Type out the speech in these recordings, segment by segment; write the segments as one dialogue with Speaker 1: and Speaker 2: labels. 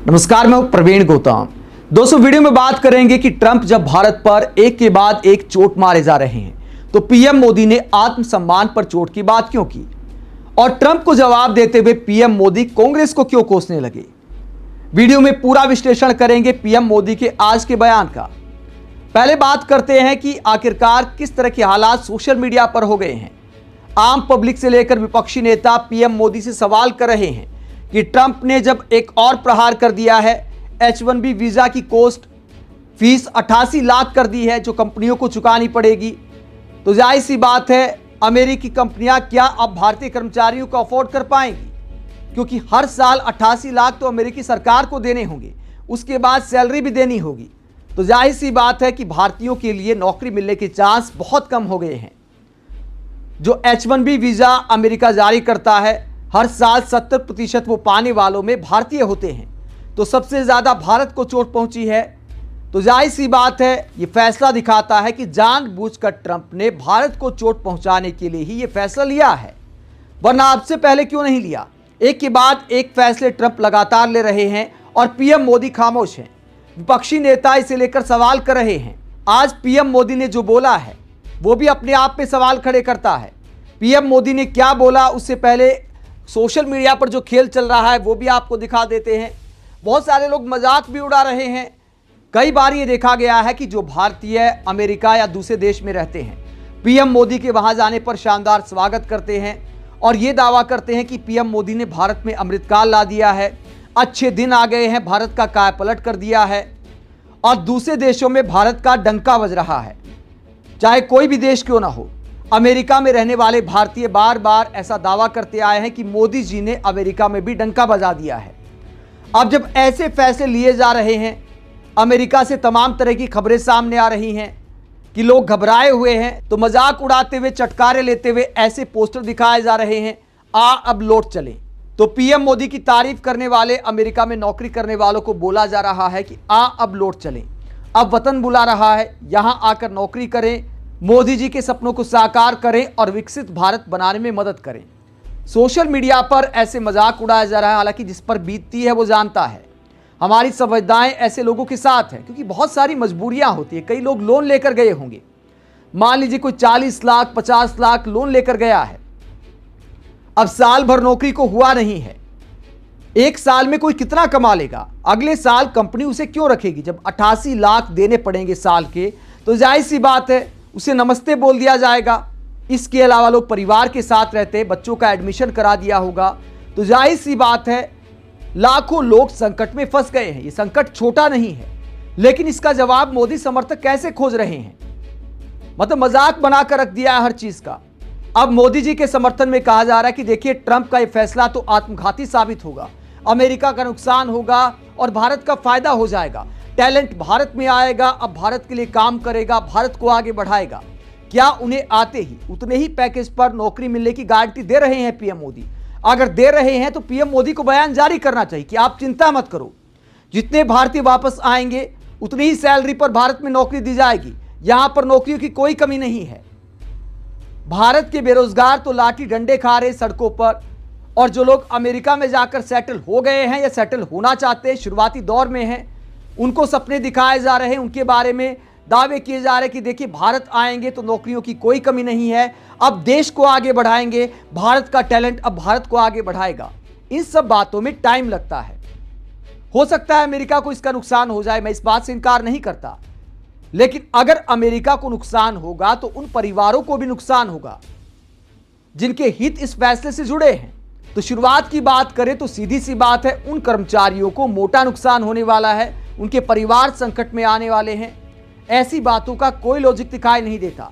Speaker 1: नमस्कार, मैं हूं प्रवीण गौतम। दोस्तों, वीडियो में बात करेंगे कि ट्रंप जब भारत पर एक के बाद एक चोट मारे जा रहे हैं तो पीएम मोदी ने आत्मसम्मान पर चोट की बात क्यों की और ट्रंप को जवाब देते हुए पीएम मोदी कांग्रेस को क्यों कोसने लगे। वीडियो में पूरा विश्लेषण करेंगे पीएम मोदी के आज के बयान का। पहले बात करते हैं कि आखिरकार किस तरह के हालात सोशल मीडिया पर हो गए हैं। आम पब्लिक से लेकर विपक्षी नेता पीएम मोदी से सवाल कर रहे हैं कि ट्रंप ने जब एक और प्रहार कर दिया है, H1B वीजा की कॉस्ट फीस 88 लाख कर दी है जो कंपनियों को चुकानी पड़ेगी, तो जाहिर सी बात है अमेरिकी कंपनियां क्या अब भारतीय कर्मचारियों को अफोर्ड कर पाएंगी, क्योंकि हर साल 88 लाख तो अमेरिकी सरकार को देने होंगे, उसके बाद सैलरी भी देनी होगी। तो जाहिर सी बात है कि भारतीयों के लिए नौकरी मिलने के चांस बहुत कम हो गए हैं। जो H1B वीजा अमेरिका जारी करता है, हर साल 70% वो पाने वालों में भारतीय होते हैं, तो सबसे ज़्यादा भारत को चोट पहुंची है। तो जाहिर सी बात है ये फैसला दिखाता है कि जानबूझकर ट्रंप ने भारत को चोट पहुंचाने के लिए ही ये फैसला लिया है, वरना आपसे पहले क्यों नहीं लिया। एक के बाद एक फैसले ट्रंप लगातार ले रहे हैं और पीएम मोदी खामोश हैं। विपक्षी नेता इसे लेकर सवाल कर रहे हैं। आज पीएम मोदी ने जो बोला है वो भी अपने आप पे सवाल खड़े करता है। पीएम मोदी ने क्या बोला, उससे पहले सोशल मीडिया पर जो खेल चल रहा है वो भी आपको दिखा देते हैं। बहुत सारे लोग मजाक भी उड़ा रहे हैं। कई बार ये देखा गया है कि जो भारतीय अमेरिका या दूसरे देश में रहते हैं, पीएम मोदी के वहां जाने पर शानदार स्वागत करते हैं और ये दावा करते हैं कि पीएम मोदी ने भारत में अमृतकाल ला दिया है, अच्छे दिन आ गए हैं, भारत का कायापलट कर दिया है। और दूसरे देशों में भारत का डंका बज रहा है, चाहे कोई भी देश क्यों ना हो। अमेरिका में रहने वाले भारतीय बार बार ऐसा दावा करते आए हैं कि मोदी जी ने अमेरिका में भी डंका बजा दिया है। अब जब ऐसे फैसले लिए जा रहे हैं, अमेरिका से तमाम तरह की खबरें सामने आ रही हैं कि लोग घबराए हुए हैं, तो मजाक उड़ाते हुए, चटकारे लेते हुए ऐसे पोस्टर दिखाए जा रहे हैं, आ अब लौट चलें। तो पीएम मोदी की तारीफ करने वाले अमेरिका में नौकरी करने वालों को बोला जा रहा है कि आ अब लौट चलें, अब वतन बुला रहा है, यहां आकर नौकरी करें, मोदी जी के सपनों को साकार करें और विकसित भारत बनाने में मदद करें। सोशल मीडिया पर ऐसे मजाक उड़ाया जा रहा है, हालांकि जिस पर बीतती है वो जानता है। हमारी संवेदनाएं ऐसे लोगों के साथ हैं, क्योंकि बहुत सारी मजबूरियां होती है। कई लोग लोन लेकर गए होंगे, मान लीजिए कोई 40 लाख 50 लाख लोन लेकर गया है, अब साल भर नौकरी को हुआ नहीं है। एक साल में कोई कितना कमा लेगा, अगले साल कंपनी उसे क्यों रखेगी। जब 88 लाख देने पड़ेंगे साल के, तो जाहिर सी बात है उसे नमस्ते बोल दिया जाएगा। इसके अलावा लोग परिवार के साथ रहते, बच्चों का एडमिशन करा दिया होगा, तो जाहिर सी बात है लाखों लोग संकट में फंस गए हैं। ये संकट छोटा नहीं है, लेकिन इसका जवाब मोदी समर्थक कैसे खोज रहे हैं, मतलब मजाक बनाकर रख दिया है हर चीज का। अब मोदी जी के समर्थन में कहा जा रहा है कि देखिए ट्रंप का यह फैसला तो आत्मघाती साबित होगा, अमेरिका का नुकसान होगा और भारत का फायदा हो जाएगा। टैलेंट भारत में आएगा, अब भारत के लिए काम करेगा, भारत को आगे बढ़ाएगा। क्या उन्हें आते ही उतने ही पैकेज पर नौकरी मिलने की गारंटी दे रहे हैं पीएम मोदी? अगर दे रहे हैं तो पीएम मोदी को बयान जारी करना चाहिए कि आप चिंता मत करो, जितने भारतीय वापस आएंगे उतनी ही सैलरी पर भारत में नौकरी दी जाएगी, यहां पर नौकरियों की कोई कमी नहीं है। भारत के बेरोजगार तो लाठी डंडे खा रहे सड़कों पर, और जो लोग अमेरिका में जाकर सेटल हो गए हैं या सेटल होना चाहते हैं, शुरुआती दौर में हैं, उनको सपने दिखाए जा रहे हैं, उनके बारे में दावे किए जा रहे हैं कि देखिए भारत आएंगे तो नौकरियों की कोई कमी नहीं है, अब देश को आगे बढ़ाएंगे, भारत का टैलेंट अब भारत को आगे बढ़ाएगा। इन सब बातों में टाइम लगता है। हो सकता है अमेरिका को इसका नुकसान हो जाए, मैं इस बात से इनकार नहीं करता, लेकिन अगर अमेरिका को नुकसान होगा तो उन परिवारों को भी नुकसान होगा जिनके हित इस फैसले से जुड़े हैं। तो शुरुआत की बात करें तो सीधी सी बात है, उन कर्मचारियों को मोटा नुकसान होने वाला है, उनके परिवार संकट में आने वाले हैं। ऐसी बातों का कोई लॉजिक दिखाई नहीं देता,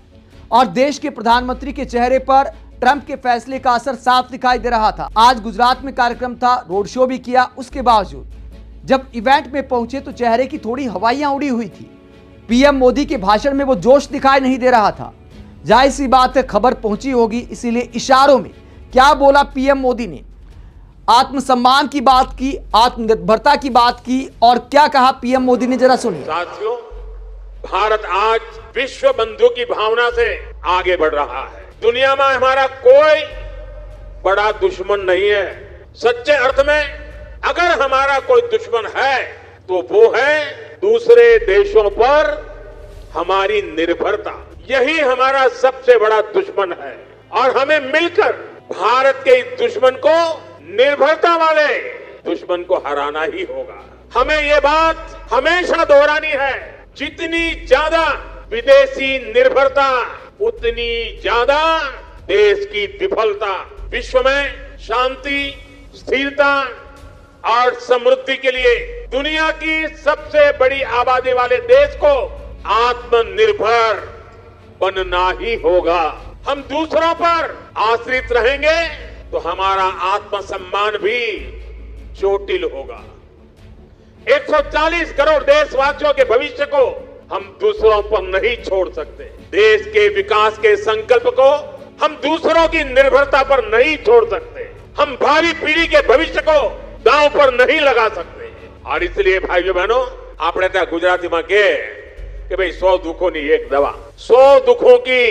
Speaker 1: और देश के प्रधानमंत्री के चेहरे पर ट्रंप के फैसले का असर साफ दिखाई दे रहा था। आज गुजरात में कार्यक्रम था, रोड शो भी किया, उसके बावजूद जब इवेंट में पहुंचे तो चेहरे की थोड़ी हवाइयां उड़ी हुई थी। पीएम मोदी के भाषण में वो जोश दिखाई नहीं दे रहा था। जाहिर सी बात है खबर पहुंची होगी, इसीलिए इशारों में क्या बोला पीएम मोदी ने, आत्मसम्मान की बात की, आत्मनिर्भरता की बात की, और क्या कहा पीएम मोदी ने, जरा सुनिए।
Speaker 2: साथियों, भारत आज विश्व बंधु की भावना से आगे बढ़ रहा है। दुनिया में हमारा कोई बड़ा दुश्मन नहीं है। सच्चे अर्थ में अगर हमारा कोई दुश्मन है तो वो है दूसरे देशों पर हमारी निर्भरता। यही हमारा सबसे बड़ा दुश्मन है और हमें मिलकर भारत के इस दुश्मन को, निर्भरता वाले दुश्मन को हराना ही होगा। हमें ये बात हमेशा दोहरानी है, जितनी ज्यादा विदेशी निर्भरता उतनी ज्यादा देश की विफलता। विश्व में शांति, स्थिरता और समृद्धि के लिए दुनिया की सबसे बड़ी आबादी वाले देश को आत्मनिर्भर बनना ही होगा। हम दूसरों पर आश्रित रहेंगे तो हमारा आत्मसम्मान भी चोटिल होगा। 140 करोड़ देशवासियों के भविष्य को हम दूसरों पर नहीं छोड़ सकते। देश के विकास के संकल्प को हम दूसरों की निर्भरता पर नहीं छोड़ सकते। हम भावी पीढ़ी के भविष्य को दांव पर नहीं लगा सकते। और इसलिए भाइयों बहनों, આપણે ત્યાં ગુજરાતીમાં કહે કે ભાઈ 100 દુઃખોની એક દવા। 100 દુઃખों की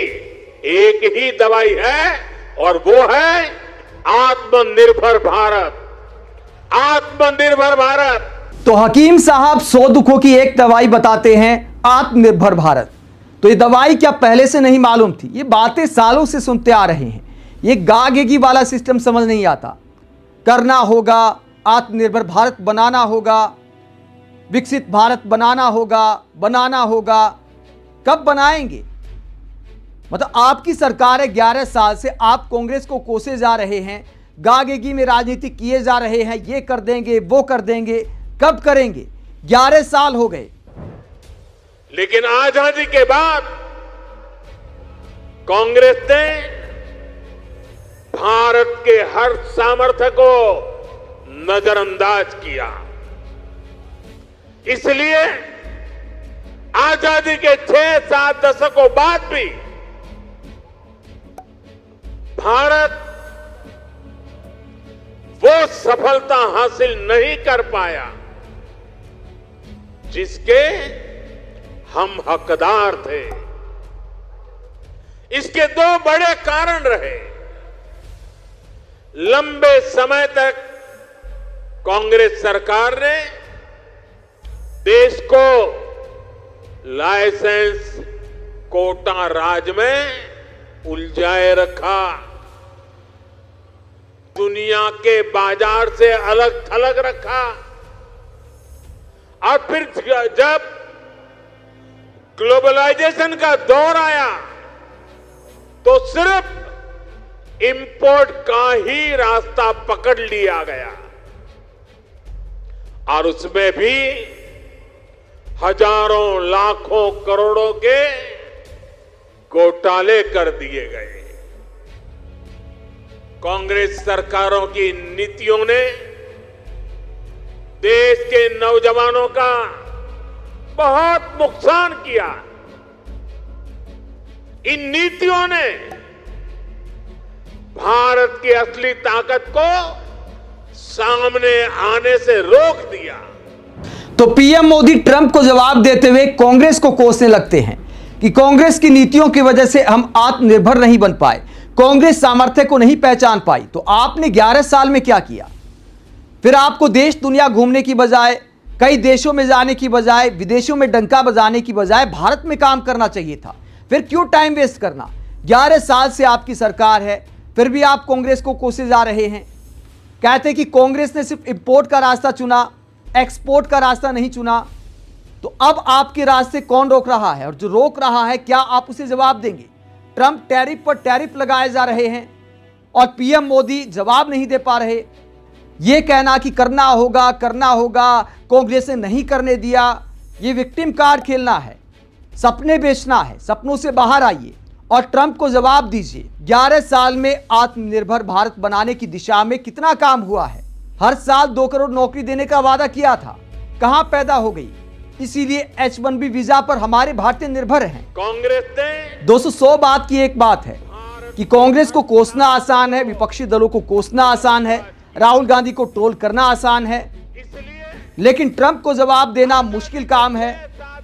Speaker 2: एक ही दवाई है और वो है आत्मनिर्भर भारत। आत्मनिर्भर भारत।
Speaker 1: तो हकीम साहब 100 दुखों की एक दवाई बताते हैं, आत्मनिर्भर भारत। तो ये दवाई क्या पहले से नहीं मालूम थी? ये बातें सालों से सुनते आ रहे हैं। ये गागेगी वाला सिस्टम समझ नहीं आता। करना होगा, आत्मनिर्भर भारत बनाना होगा, विकसित भारत बनाना होगा। कब बनाएंगे? मतलब आपकी सरकार है, 11 साल से आप कांग्रेस को कोसे जा रहे हैं, गागेगी में राजनीति किए जा रहे हैं, ये कर देंगे, वो कर देंगे। कब करेंगे? 11 साल हो गए।
Speaker 2: लेकिन आजादी के बाद कांग्रेस ने भारत के हर सामर्थ्य को नजरअंदाज किया। इसलिए आजादी के 6-7 दशकों बाद भी भारत वो सफलता हासिल नहीं कर पाया जिसके हम हकदार थे। इसके 2 बड़े कारण रहे। लंबे समय तक कांग्रेस सरकार ने देश को लाइसेंस कोटा राज में उलझाए रखा, दुनिया के बाजार से अलग थलग रखा। और फिर जब ग्लोबलाइजेशन का दौर आया तो सिर्फ इंपोर्ट का ही रास्ता पकड़ लिया गया और उसमें भी हजारों लाखों करोड़ों के घोटाले कर दिए गए। कांग्रेस सरकारों की नीतियों ने देश के नौजवानों का बहुत नुकसान किया। इन नीतियों ने भारत की असली ताकत को सामने आने से रोक दिया।
Speaker 1: तो पीएम मोदी ट्रंप को जवाब देते हुए कांग्रेस को कोसने लगते हैं कि कांग्रेस की नीतियों की वजह से हम आत्मनिर्भर नहीं बन पाए, कांग्रेस सामर्थ्य को नहीं पहचान पाई। तो आपने 11 साल में क्या किया? फिर आपको देश दुनिया घूमने की बजाय, कई देशों में जाने की बजाय, विदेशों में डंका बजाने की बजाय भारत में काम करना चाहिए था। फिर क्यों टाइम वेस्ट करना? 11 साल से आपकी सरकार है, फिर भी आप कांग्रेस को कोसे जा रहे हैं। कहते हैं कि कांग्रेस ने सिर्फ इंपोर्ट का रास्ता चुना, एक्सपोर्ट का रास्ता नहीं चुना। तो अब आपके रास्ते कौन रोक रहा है? और जो रोक रहा है, क्या आप उसे जवाब देंगे? ट्रंप टैरिफ पर टैरिफ लगाए जा रहे हैं और पीएम मोदी जवाब नहीं दे पा रहे। यह कहना कि करना होगा, कांग्रेस ने नहीं करने दिया, यह विक्टिम कार्ड खेलना है, सपने बेचना है। सपनों से बाहर आइए और ट्रंप को जवाब दीजिए। 11 साल में आत्मनिर्भर भारत बनाने की दिशा में कितना काम हुआ है? हर साल 2 करोड़ नौकरी देने का वादा किया था, कहां पैदा हो गई? इसीलिए H1B वीजा पर हमारे भारतीय निर्भर हैं।
Speaker 2: कांग्रेस ने
Speaker 1: 200 बात की एक बात है कि कांग्रेस को कोसना आसान है, विपक्षी दलों को कोसना आसान है, राहुल गांधी को ट्रोल करना आसान है, लेकिन ट्रंप को जवाब देना मुश्किल काम है।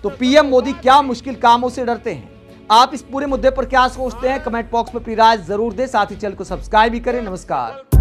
Speaker 1: तो पीएम मोदी क्या मुश्किल कामों से डरते हैं? आप इस पूरे मुद्दे पर क्या सोचते हैं? कमेंट बॉक्स में अपनी राय जरूर दें। साथ ही चैनल को सब्सक्राइब भी करें। नमस्कार।